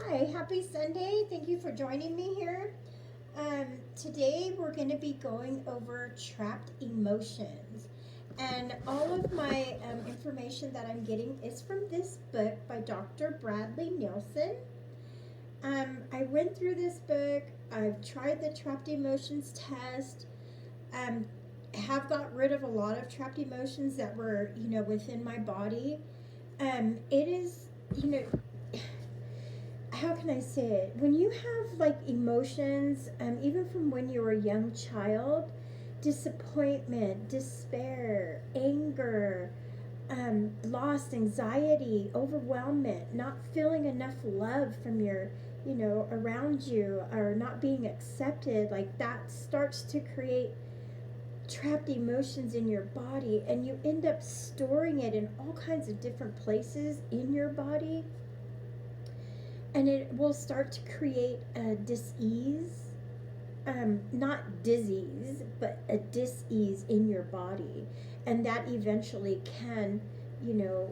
Hi, happy Sunday. Thank you for joining me here. Today we're going to be going over trapped emotions. And all of my information that I'm getting is from this book by Dr. Bradley Nielsen. I went through this book, I've tried the trapped emotions test, um, have got rid of a lot of trapped emotions that were, within my body. It is, you know, how can I say it? When you have like emotions, even from when you were a young child, disappointment, despair, anger, loss, anxiety, overwhelmment, not feeling enough love from your, around you, or not being accepted, like that starts to create trapped emotions in your body, and you end up storing it in all kinds of different places in your body, and it will start to create a dis-ease, not disease, but a dis-ease in your body, and that eventually can, you know,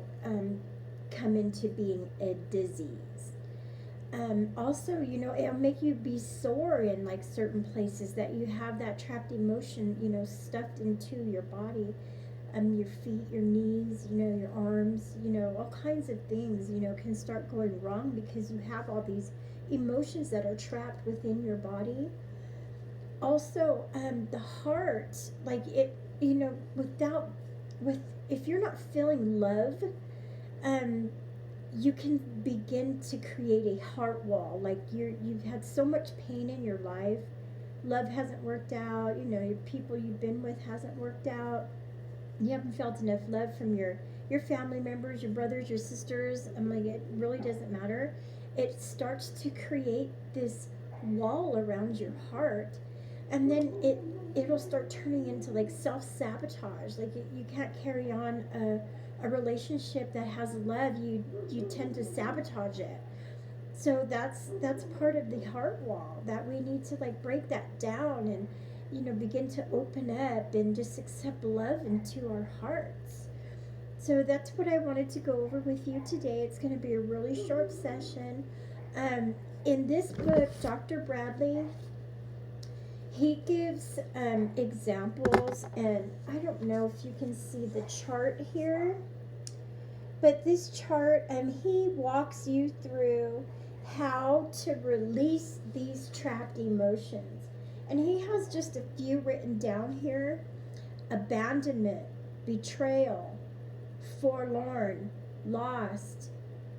come into being a disease. Also, it'll make you be sore in like certain places that you have that trapped emotion, stuffed into your body, your feet, your knees, your arms, all kinds of things, can start going wrong because you have all these emotions that are trapped within your body. Also, the heart, like it, without, with, if you're not feeling love, um, you can begin to create a heart wall. Like you've had so much pain in your life, love hasn't worked out, your people you've been with hasn't worked out, you haven't felt enough love from your family members, your brothers, your sisters. I'm like, it really doesn't matter. It starts to create this wall around your heart, and then it'll start turning into like self-sabotage. Like you can't carry on a relationship that has love. You tend to sabotage it. So that's part of the heart wall that we need to like break that down, and begin to open up and just accept love into our hearts. So that's what I wanted to go over with you today. It's going to be a really short session. um, in this book, Dr. Bradley, he gives examples, and I don't know if you can see the chart here, but this chart, he walks you through how to release these trapped emotions. And he has just a few written down here: abandonment, betrayal, forlorn, lost,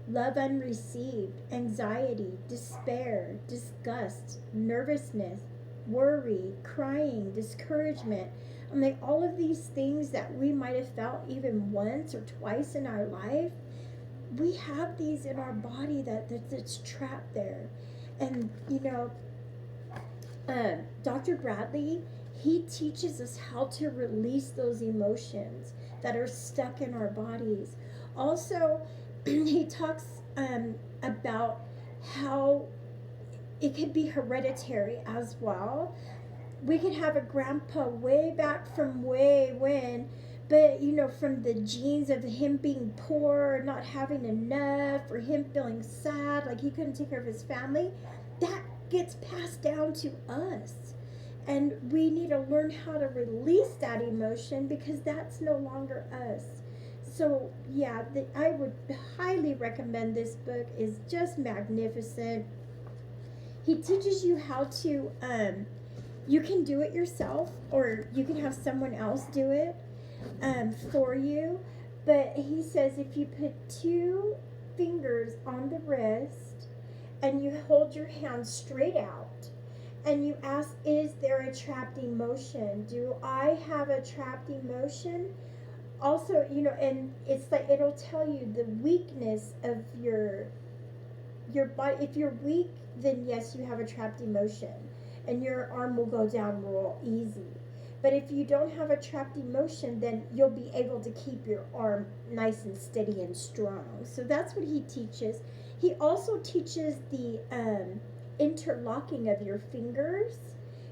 love unreceived, anxiety, despair, disgust, nervousness, worry, crying, discouragement. I mean, all of these things that we might have felt even once or twice in our life, we have these in our body that's trapped there. And, Dr. Bradley, he teaches us how to release those emotions that are stuck in our bodies. Also, he talks about how it could be hereditary as well. We could have a grandpa way back from way when, but from the genes of him being poor, not having enough, or him feeling sad, like he couldn't take care of his family, that gets passed down to us. And we need to learn how to release that emotion because that's no longer us. So yeah, I would highly recommend this book. Is just magnificent. He teaches you how to you can do it yourself, or you can have someone else do it for you. But he says if you put two fingers on the wrist and you hold your hand straight out and you ask, is there a trapped emotion? Do I have a trapped emotion? Also, and it's like it'll tell you the weakness of your body. If you're weak, then yes, you have a trapped emotion, and your arm will go down real easy. But if you don't have a trapped emotion, then you'll be able to keep your arm nice and steady and strong. So that's what he teaches. He also teaches the interlocking of your fingers.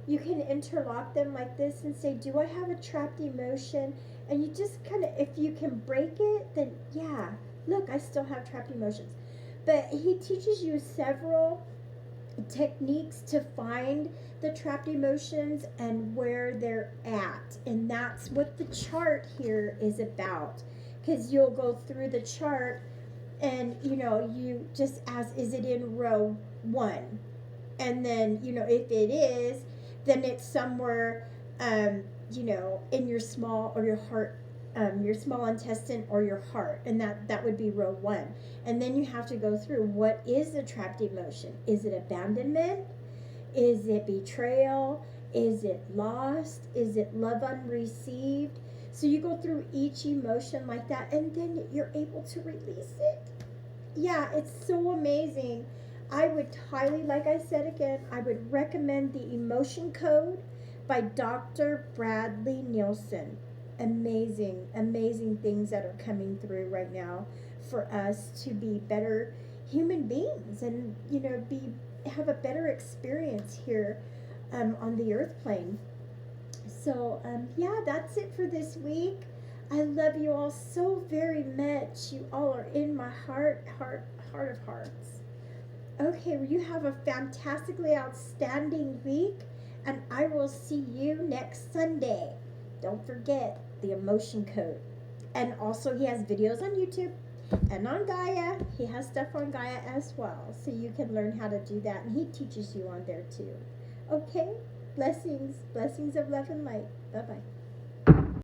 You can interlock them like this and say, do I have a trapped emotion? And you just kind of, if you can break it, then yeah, look, I still have trapped emotions. But he teaches you several techniques to find the trapped emotions and where they're at. And that's what the chart here is about. Because you'll go through the chart and, you just ask, is it in row 1? And then, if it is, then it's somewhere, in your small or your heart, your small intestine or your heart, and that would be row 1. And then you have to go through, what is the trapped emotion? Is it abandonment? Is it betrayal? Is it lost? Is it love unreceived? So you go through each emotion like that, and then you're able to release it. Yeah, it's so amazing. I would highly, like I said again, I would recommend the Emotion Code by Dr. Bradley Nielsen. Amazing, amazing things that are coming through right now for us to be better human beings and, have a better experience here on the earth plane. So, yeah, that's it for this week. I love you all so very much. You all are in my heart of hearts. Okay, well, you have a fantastically outstanding week, and I will see you next Sunday. Don't forget the Emotion Code. And also, he has videos on YouTube and on Gaia. He has stuff on Gaia as well, so you can learn how to do that, and he teaches you on there too. Okay, blessings of love and light. Bye-bye.